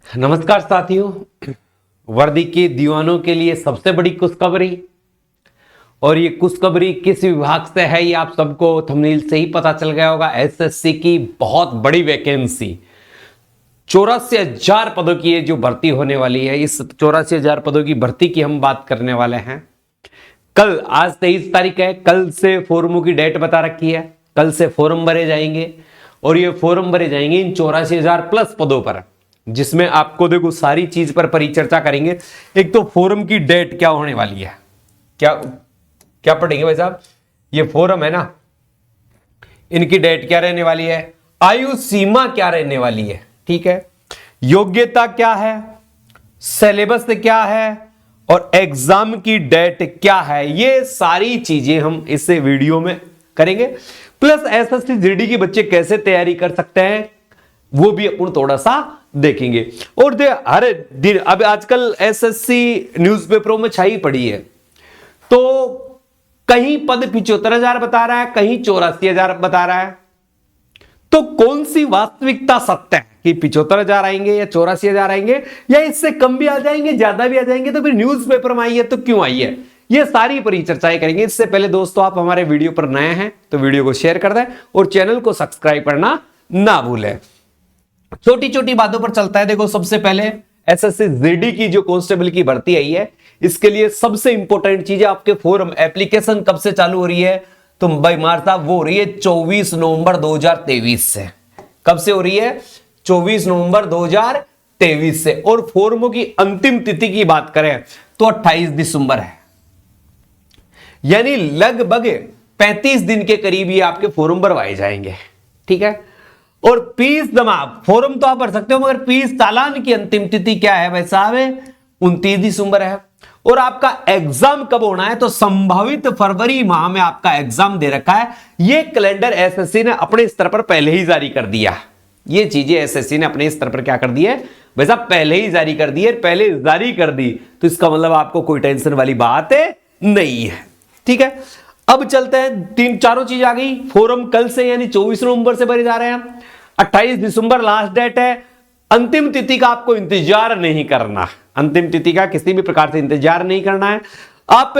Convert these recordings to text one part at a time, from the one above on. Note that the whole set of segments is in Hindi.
नमस्कार साथियों, वर्दी के दीवानों के लिए सबसे बड़ी खुशखबरी। और ये खुशखबरी किस विभाग से है ये आप सबको थंबनेल से ही पता चल गया होगा। एसएससी की बहुत बड़ी वैकेंसी 84,000 पदों की है जो भर्ती होने वाली है। इस 84,000 पदों की भर्ती की हम बात करने वाले हैं। कल, आज 23 तारीख है, कल से फॉर्मों की डेट बता रखी है। कल से फॉर्म भरे जाएंगे और ये फॉर्म भरे जाएंगे इन 84,000 प्लस पदों पर, जिसमें आपको देखो सारी चीज पर परिचर्चा करेंगे। एक तो फॉर्म की डेट क्या होने वाली है, क्या क्या पढ़ेंगे भाई साहब। ये फॉर्म है ना, इनकी डेट क्या रहने वाली है, आयु सीमा क्या रहने वाली है, ठीक है, योग्यता क्या है, सिलेबस क्या है और एग्जाम की डेट क्या है, ये सारी चीजें हम इस वीडियो में करेंगे। प्लस एसएससी जीडी के बच्चे कैसे तैयारी कर सकते हैं वो भी अपन थोड़ा सा देखेंगे। और हर दिन अब आजकल एसएससी न्यूज़पेपरों में छाई पड़ी है, तो कहीं पद 75,000 बता रहा है, कहीं 84,000 बता रहा है। तो कौन सी वास्तविकता सत्य है कि 75,000 आएंगे या 84,000 आएंगे या इससे कम भी आ जाएंगे, ज्यादा भी आ जाएंगे, तो फिर न्यूज़पेपर में आई है तो क्यों आई है, ये सारी परिचर्चाएं करेंगे। इससे पहले दोस्तों, आप हमारे वीडियो पर नए हैं तो वीडियो को शेयर कर दें और चैनल को सब्सक्राइब करना ना भूलें। छोटी छोटी बातों पर चलता है। देखो, सबसे पहले एसएससी जीडी की जो कांस्टेबल की भर्ती आई है, इसके लिए सबसे इंपॉर्टेंट चीज है आपके फॉर्म एप्लीकेशन कब से चालू हो रही है, तो भाई मार साहब वो हो रही है 24 नवंबर 2023 से। कब से हो रही है? 24 नवंबर 2023 से। और फॉर्मों की अंतिम तिथि की बात करें तो 28 दिसंबर है, यानी लगभग 35 दिन के करीब ये आपके फॉर्म भरवाए जाएंगे, ठीक है। और फीस जमा, फॉर्म तो आप भर सकते हो, मगर फीस चालान की अंतिम तिथि क्या है भाई साहब? 29 दिसंबर है। और आपका एग्जाम कब होना है, तो संभावित फरवरी माह में आपका एग्जाम दे रखा है। ये कैलेंडर एसएससी ने अपने स्तर पर पहले ही जारी कर दिया। ये चीजें एसएससी ने अपने स्तर पर क्या कर दी है भाई साहब, पहले ही जारी कर दी है। पहले जारी कर दी तो इसका मतलब आपको कोई टेंशन वाली बात नहीं है, ठीक है। अब चलते हैं, तीन चारों चीज आ गई। फॉर्म कल से यानी 24 नवंबर से भरे जा रहे हैं। 28 दिसंबर लास्ट डेट है। अंतिम तिथि का आपको इंतजार नहीं करना, अंतिम तिथि का किसी भी प्रकार से इंतजार नहीं करना है। आप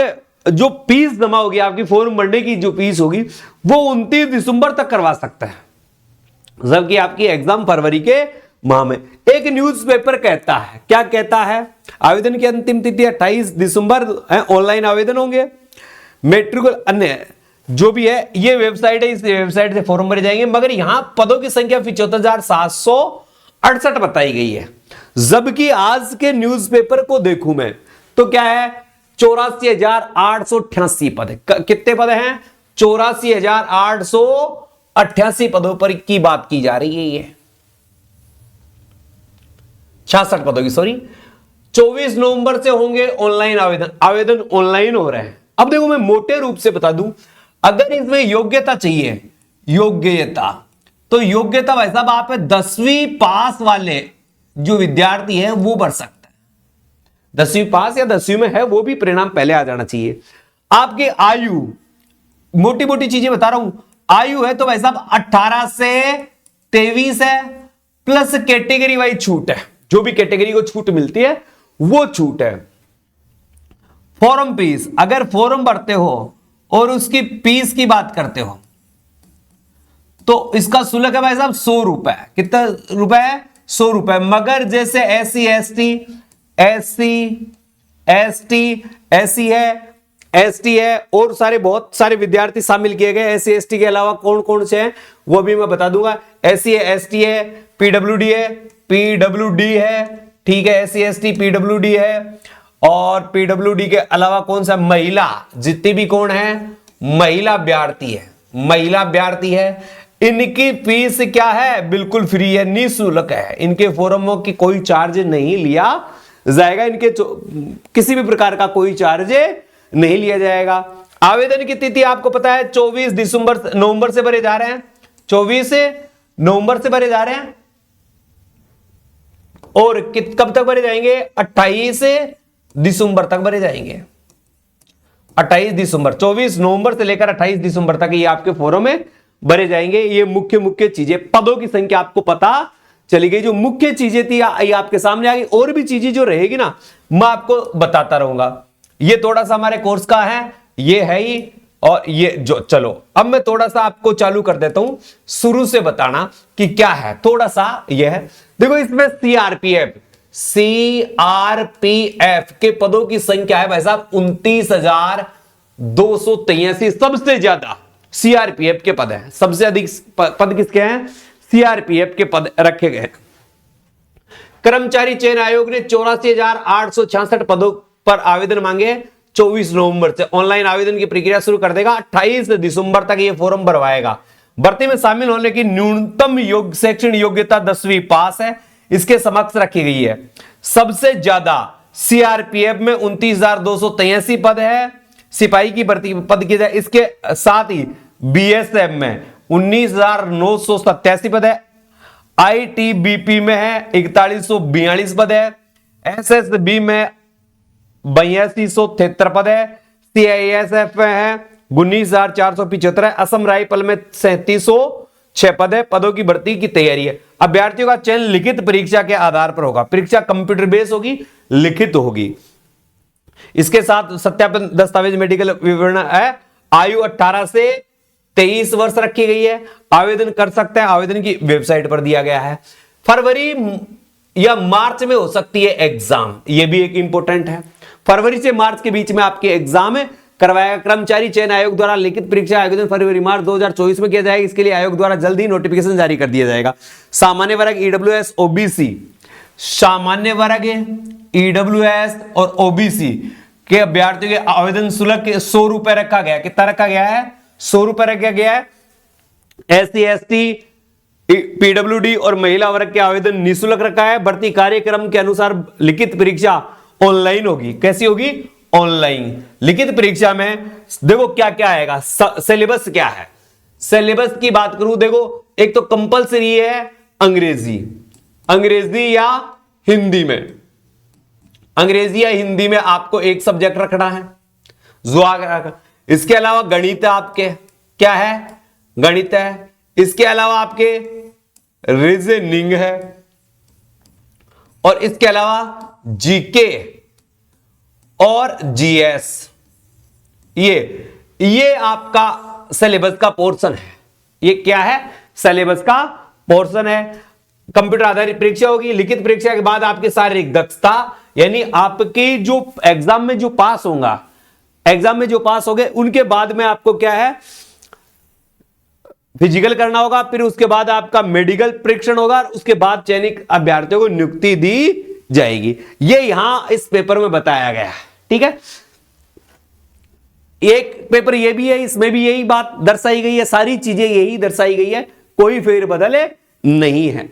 जो फीस जमा होगी, आपकी फॉर्म भरने की जो फीस होगी, वो 29 दिसंबर तक करवा सकते हैं, जबकि आपकी एग्जाम फरवरी के माह में। एक न्यूज़पेपर कहता है, क्या कहता है, आवेदन की अंतिम तिथि 28 दिसंबर, ऑनलाइन आवेदन होंगे, मेट्रिकुल अन्य जो भी है, ये वेबसाइट है, इस वेबसाइट से फॉर्म भरे जाएंगे। मगर यहां पदों की संख्या 75,768 बताई गई है, जबकि आज के न्यूज़पेपर को देखूं मैं तो क्या है, 84,888 पद है। कितने पद हैं? 84,888 पदों पर की बात की जा रही है। ये 66 पदों की, सॉरी। 24 नवंबर से होंगे ऑनलाइन आवेदन, आवेदन ऑनलाइन हो रहे हैं। अब देखो, मैं मोटे रूप से बता दूं, अगर इसमें योग्यता चाहिए, योग्यता, तो योग्यता भाई साहब आप 10वीं पास वाले जो विद्यार्थी है वो भर सकता है। 10वीं पास या 10वीं में है वो भी परिणाम पहले आ जाना चाहिए। आपकी आयु, मोटी मोटी चीजें बता रहा हूं, आयु है तो भाई साहब 18 से 23 है, प्लस कैटेगरी वाइज छूट है, जो भी कैटेगरी को छूट मिलती है वो छूट है। फॉर्म फीस, अगर फॉर्म भरते हो और उसकी फीस की बात करते हो तो इसका शुल्क है भाई साहब 100 रुपए। कितना रुपए है? 100 रुपए। मगर जैसे एससी एसटी है और बहुत सारे विद्यार्थी शामिल किए गए। एससी एसटी के अलावा कौन कौन से हैं वो भी मैं बता दूंगा। एससी है, एसटी है, पीडब्ल्यूडी है, ठीक है, एससी एसटी पीडब्ल्यूडी है। और पीडब्ल्यूडी के अलावा कौन सा, महिला, जितनी भी कौन है, महिला अभ्यर्थी है, इनकी फीस क्या है? बिल्कुल फ्री है, निःशुल्क है। इनके फॉर्मों की कोई चार्ज नहीं लिया जाएगा, इनके किसी भी प्रकार का कोई चार्ज नहीं लिया जाएगा। आवेदन की तिथि आपको पता है 24 नवंबर से भरे जा रहे हैं, 24 नवंबर से भरे जा रहे हैं। और कब तक भरे जाएंगे? 28 दिसंबर तक भरे जाएंगे। 28 दिसंबर, 24 नवंबर से लेकर 28 दिसंबर तक ये आपके फॉर्म में भरे जाएंगे। ये मुख्य चीजें, पदों की संख्या आपको पता चली गई। जो मुख्य चीजें थी ये आपके सामने आ गई, और भी चीजें जो रहेगी ना मैं आपको बताता रहूंगा। ये थोड़ा सा हमारे कोर्स का है, ये है ही, और ये जो, चलो अब मैं थोड़ा सा आपको चालू कर देता हूं शुरू से बताना कि क्या है। थोड़ा सा ये है, देखो इसमें सीआरपीएफ के पदों की संख्या है भाई साहब 29,283। सबसे ज्यादा सीआरपीएफ के पद हैं, सबसे अधिक पद किसके हैं? सीआरपीएफ के पद रखे गए। कर्मचारी चयन आयोग ने 84,866 पदों पर आवेदन मांगे। 24 नवंबर से ऑनलाइन आवेदन की प्रक्रिया शुरू कर देगा। 28 दिसंबर तक यह फॉर्म भरवाएगा। भर्ती में शामिल होने की न्यूनतम शैक्षणिक योग्यता 10वीं पास है, इसके समक्ष रखी गई है। सबसे ज्यादा सीआरपीएफ में 29,283 पद है, सिपाही की भर्ती पद की जाए। इसके साथ ही बीएसएफ में 19,987 पद है, आईटीबीपी में है 4142 पद है, एसएसबी में 8273 पद है, सीआईएसएफ में है 19,475 है, असम राइफल में 3706 पद है। पदों की भर्ती की तैयारी है। अभ्यर्थियों का चयन लिखित परीक्षा के आधार पर होगा। परीक्षा कंप्यूटर बेस्ड होगी, लिखित होगी। इसके साथ सत्यापन दस्तावेज मेडिकल विवरण है। आयु 18 से 23 वर्ष रखी गई है। आवेदन कर सकते हैं, आवेदन की वेबसाइट पर दिया गया है। फरवरी या मार्च में हो सकती है एग्जाम, यह भी एक इंपॉर्टेंट है। फरवरी से मार्च के बीच में आपके एग्जाम करवाएगा। कर्मचारी चयन आयोग द्वारा लिखित परीक्षा आयोजन फरवरी मार्च 2024 में किया जाएगा। इसके लिए आयोग द्वारा जल्द ही नोटिफिकेशन जारी कर दिया जाएगा। सामान्य वर्ग ईडब्ल्यूएस ओबीसी, सामान्य वर्ग ईडब्ल्यूएस और ओबीसी के अभ्यर्थियों के आवेदन शुल्क 100 रुपए रखा गया। कितना रखा गया है? 100 रुपए रखा गया है। एससी एसटी पीडब्ल्यूडी और महिला वर्ग के आवेदन निःशुल्क रखा है। भर्ती कार्यक्रम के अनुसार लिखित परीक्षा ऑनलाइन होगी। कैसी होगी? ऑनलाइन। लिखित परीक्षा में देखो क्या क्या आएगा, सिलेबस क्या है। सिलेबस की बात करूं, देखो एक तो कंपलसरी है अंग्रेजी, अंग्रेजी या हिंदी में, अंग्रेजी या हिंदी में आपको एक सब्जेक्ट रखना है जो आगे। इसके अलावा गणित आपके क्या है? गणित है। इसके अलावा आपके रीजनिंग है, और इसके अलावा जीके और जीएस। ये आपका सिलेबस का पोर्शन है। ये क्या है? सिलेबस का पोर्शन है। कंप्यूटर आधारित परीक्षा होगी। लिखित परीक्षा के बाद आपकी शारीरिक दक्षता, यानी आपके जो एग्जाम में जो पास होगा, एग्जाम में जो पास हो गए उनके बाद में आपको क्या है? फिजिकल करना होगा। फिर उसके बाद आपका मेडिकल परीक्षण होगा, उसके बाद चयनित अभ्यर्थियों को नियुक्ति दी जाएगी। ये यहां इस पेपर में बताया गया है। ठीक है, एक पेपर ये भी है, इसमें भी यही बात दर्शाई गई है, सारी चीजें यही दर्शाई गई है, कोई फेरबदल नहीं है।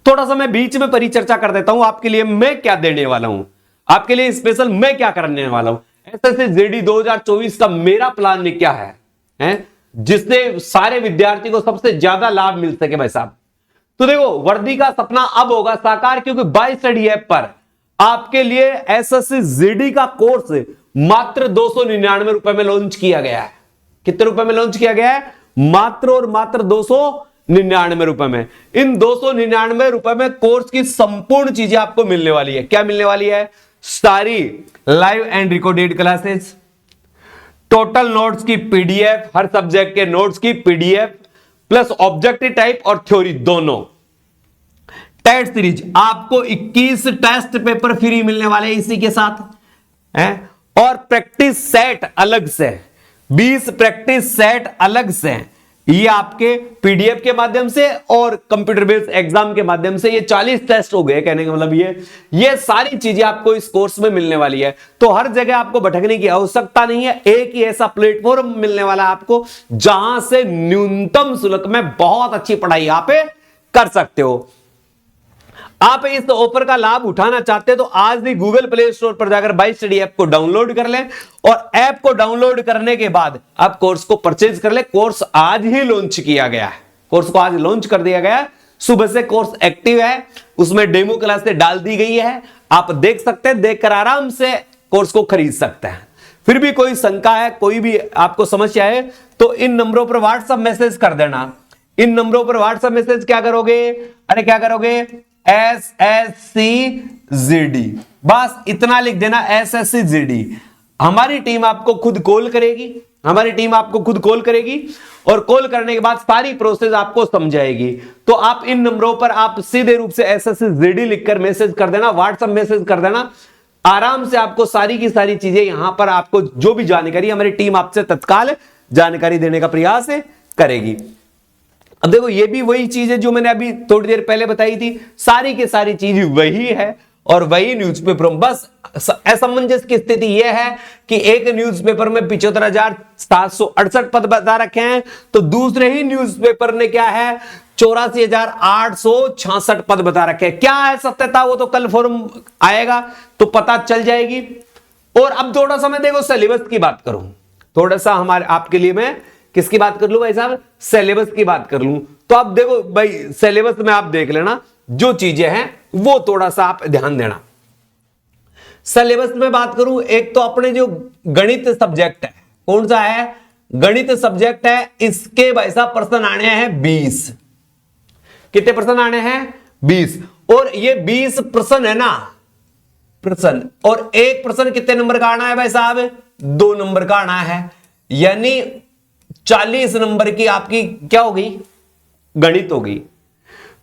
थोड़ा सा मैं बीच में परिचर्चा कर देता हूं आपके लिए। मैं क्या देने वाला हूं आपके लिए स्पेशल, मैं क्या करने वाला हूं। एसएससी जीडी 2024 का मेरा प्लान क्या है, जिससे सारे विद्यार्थी को सबसे ज्यादा लाभ मिल सके भाई साहब। तो देखो, वर्दी का सपना अब होगा साकार, क्योंकि बाय स्टडी ऐप पर आपके लिए एसएससी जीडी का कोर्स मात्र 299 रुपए में लॉन्च किया गया है। कितने रुपए में लॉन्च किया गया है? मात्र और मात्र 299 रुपए में। इन 299 रुपए में कोर्स की संपूर्ण चीजें आपको मिलने वाली है। क्या मिलने वाली है? सारी live and recorded classes, total notes की पीडीएफ, हर सब्जेक्ट के नोट्स की पीडीएफ, प्लस ऑब्जेक्टिव टाइप और थ्योरी दोनों। टेस्ट सीरीज आपको 21 टेस्ट पेपर फ्री मिलने वाले हैं इसी के साथ है, और प्रैक्टिस सेट अलग से, 20 प्रैक्टिस सेट अलग से, ये आपके पीडीएफ के माध्यम से और कंप्यूटर बेस्ड एग्जाम के माध्यम से। ये 40 टेस्ट हो गए, कहने का मतलब ये सारी चीजें आपको इस कोर्स में मिलने वाली है। तो हर जगह आपको भटकने की आवश्यकता नहीं है। एक ही ऐसा प्लेटफॉर्म मिलने वाला है आपको, जहां से न्यूनतम शुल्क में बहुत अच्छी पढ़ाई आप कर सकते हो। आप इस ऑफर का लाभ उठाना चाहते हैं तो आज ही गूगल प्ले स्टोर पर जाकर बाय स्टडी ऐप को डाउनलोड कर लें, और ऐप को डाउनलोड करने के बाद आप कोर्स को परचेज कर ले। कोर्स आज ही लॉन्च किया गया है, कोर्स को आज लॉन्च कर दिया गया है। सुबह से कोर्स एक्टिव है, उसमें डेमो क्लासें डाल दी गई है, आप देख सकते हैं, देखकर आराम से कोर्स को खरीद सकते हैं। फिर भी कोई शंका है, कोई भी आपको समस्या है, तो इन नंबरों पर व्हाट्सएप मैसेज कर देना। इन नंबरों पर व्हाट्सएप मैसेज क्या करोगे, अरे क्या करोगे, SSCGD, बस इतना लिख देना SSCGD। हमारी टीम आपको खुद कॉल करेगी, हमारी टीम आपको खुद कॉल करेगी और कॉल करने के बाद सारी प्रोसेस आपको समझाएगी। तो आप इन नंबरों पर आप सीधे रूप से SSCGD लिखकर मैसेज कर देना, व्हाट्सएप मैसेज कर देना, आराम से आपको सारी की सारी चीजें यहां पर आपको जो भी जानकारी हमारी टीम आपसे तत्काल जानकारी देने का प्रयास करेगी। अब देखो ये भी वही चीज है जो मैंने अभी थोड़ी देर पहले बताई थी, सारी की सारी चीज वही है और वही न्यूज़पेपर में, बस असमंजस की स्थिति यह है कि एक न्यूज़पेपर में 75,768 पद बता रखे हैं, तो दूसरे ही न्यूज़पेपर ने क्या है 84,866 पद बता रखे हैं। क्या है सत्यता, वो तो कल फॉर्म आएगा तो पता चल जाएगी। और अब थोड़ा सा मैं देखो सिलेबस की बात करूं, थोड़ा सा हमारे आपके लिए मैं किसकी बात कर लूं भाई साहब, सिलेबस की बात कर लूं। तो अब देखो भाई सिलेबस में आप देख लेना जो चीजें हैं वो थोड़ा सा आप ध्यान देना। सिलेबस में बात करूं, एक तो अपने जो गणित सब्जेक्ट है, कौन सा है, गणित सब्जेक्ट है, इसके भाई साहब प्रश्न आने हैं 20। कितने प्रश्न आने हैं 20, और ये 20 प्रश्न है ना, प्रश्न, और एक प्रश्न कितने नंबर का आना है भाई साहब, 2 नंबर का आना है, यानी 40 नंबर की आपकी क्या होगी, गणित होगी।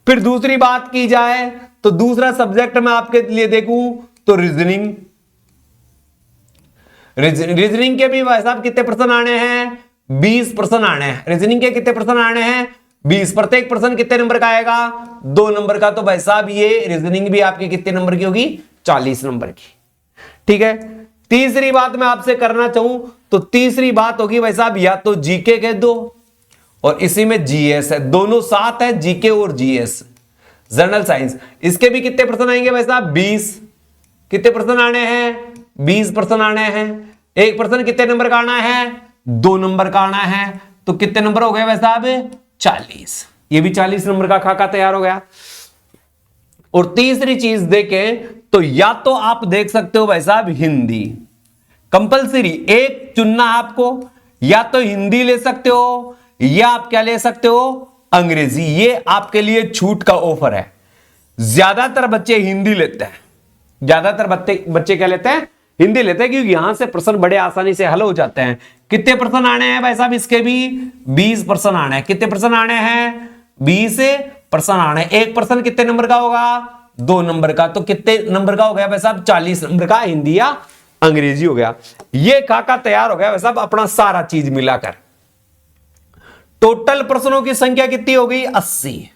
फिर दूसरी बात की जाए तो दूसरा सब्जेक्ट मैं आपके लिए देखूं तो रीजनिंग, रीजनिंग के भी भाई साहब कितने प्रश्न आने हैं, 20 प्रश्न आने हैं। रीजनिंग के कितने प्रश्न आने हैं 20, प्रत्येक प्रश्न कितने नंबर का आएगा, 2 नंबर का। तो भाई साहब ये रीजनिंग भी आपकी कितने नंबर की होगी, 40 नंबर की। ठीक है, तीसरी बात मैं आपसे करना चाहूं तो तीसरी बात होगी भाई साहब या तो जीके कह दो और इसी में जीएस है, दोनों साथ है, जीके और जीएस, जनरल साइंस। इसके भी कितने प्रश्न आएंगे भाई साहब 20। कितने प्रश्न आने हैं 20 प्रश्न आने हैं। एक प्रश्न कितने नंबर का आना है, 2 नंबर का आना है। तो कितने नंबर हो गए भाई साहब 40, ये भी 40 नंबर का खाका तैयार हो गया। और तीसरी चीज देखें तो या तो आप देख सकते हो भाई साहब हिंदी, कंपलसरी एक चुनना आपको, या तो हिंदी ले सकते हो या आप क्या ले सकते हो अंग्रेजी, ये आपके लिए छूट का ऑफर है। ज्यादातर बच्चे हिंदी लेते हैं, ज्यादातर बच्चे क्या लेते हैं, हिंदी लेते हैं, क्योंकि यहां से प्रश्न बड़े आसानी से हल हो जाते हैं। कितने प्रश्न आने हैं भाई साहब, इसके भी 20 प्रश्न आने हैं। कितने प्रश्न आने हैं 20 प्रश्न आने हैं। एक प्रश्न कितने नंबर का होगा 2 नंबर का। तो कितने नंबर का हो गया भाई साहब 40 नंबर का हिंदी या अंग्रेजी हो गया। ये खाका तैयार हो गया भाई साहब अपना सारा चीज मिलाकर। टोटल प्रश्नों की संख्या कितनी हो गई 80।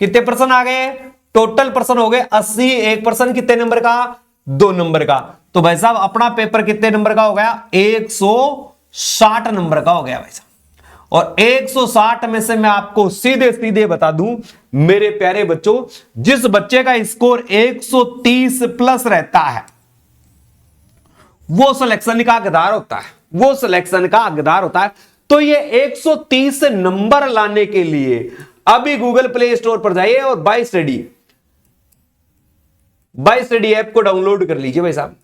कितने प्रश्न आ गए, टोटल प्रश्न हो गए 80। एक प्रश्न कितने नंबर का 2 नंबर का। तो भाई साहब अपना पेपर कितने नंबर का हो गया 160 नंबर का हो गया भाई साहब। और 160 में से मैं आपको सीधे सीधे बता दूं मेरे प्यारे बच्चों, जिस बच्चे का स्कोर 130 प्लस रहता है वो सिलेक्शन का हकदार होता है, वो सिलेक्शन का हकदार होता है। तो ये 130 नंबर लाने के लिए अभी गूगल प्ले स्टोर पर जाइए और बाय स्टडी ऐप को डाउनलोड कर लीजिए भाई साहब।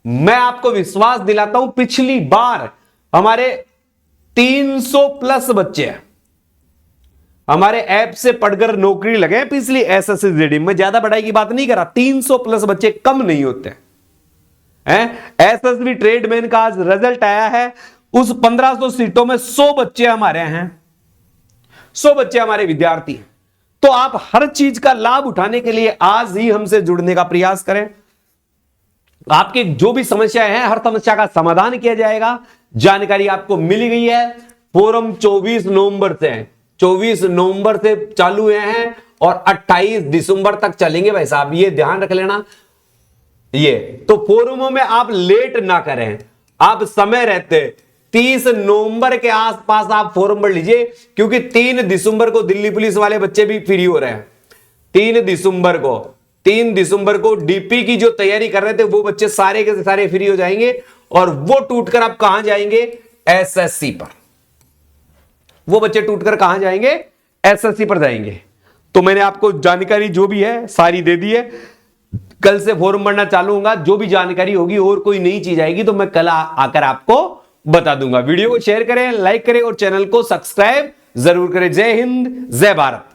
मैं आपको विश्वास दिलाता हूं पिछली बार हमारे 300 प्लस बच्चे हमारे ऐप से पढ़कर नौकरी लगे हैं पिछली एसएससी में। ज्यादा बढ़ाई की बात नहीं कर रहा, 300 प्लस बच्चे कम नहीं होते हैं। एसएसबी ट्रेडमैन का आज रिजल्ट आया है, उस 1500 सीटों में 100 बच्चे हमारे हैं, 100 बच्चे हमारे विद्यार्थी हैं। तो आप हर चीज का लाभ उठाने के लिए आज ही हमसे जुड़ने का प्रयास करें। आपकी जो भी समस्याएं हैं हर समस्या का समाधान किया जाएगा। जानकारी आपको मिली गई है। फोरम 24 नवंबर से 24 नवंबर से चालू हुए हैं और 28 दिसंबर तक चलेंगे भाई साहब, ये ध्यान रख लेना। ये तो फोरमों में आप लेट ना करें, आप समय रहते 30 नवंबर के आसपास आप फॉर्म भर लीजिए, क्योंकि 3 दिसंबर को दिल्ली पुलिस वाले बच्चे भी फ्री हो रहे हैं। 3 दिसंबर को डीपी की जो तैयारी कर रहे थे वो बच्चे सारे के सारे फ्री हो जाएंगे और वो टूटकर आप कहां जाएंगे एसएससी पर। वो बच्चे टूटकर कहां जाएंगे एसएससी पर जाएंगे। तो मैंने आपको जानकारी जो भी है सारी दे दी है। कल से फॉर्म भरना चालू होगा, जो भी जानकारी होगी और कोई नई चीज आएगी तो मैं कल आकर आपको बता दूंगा। वीडियो को शेयर करें, लाइक करें और चैनल को सब्सक्राइब जरूर करें। जय हिंद, जय भारत।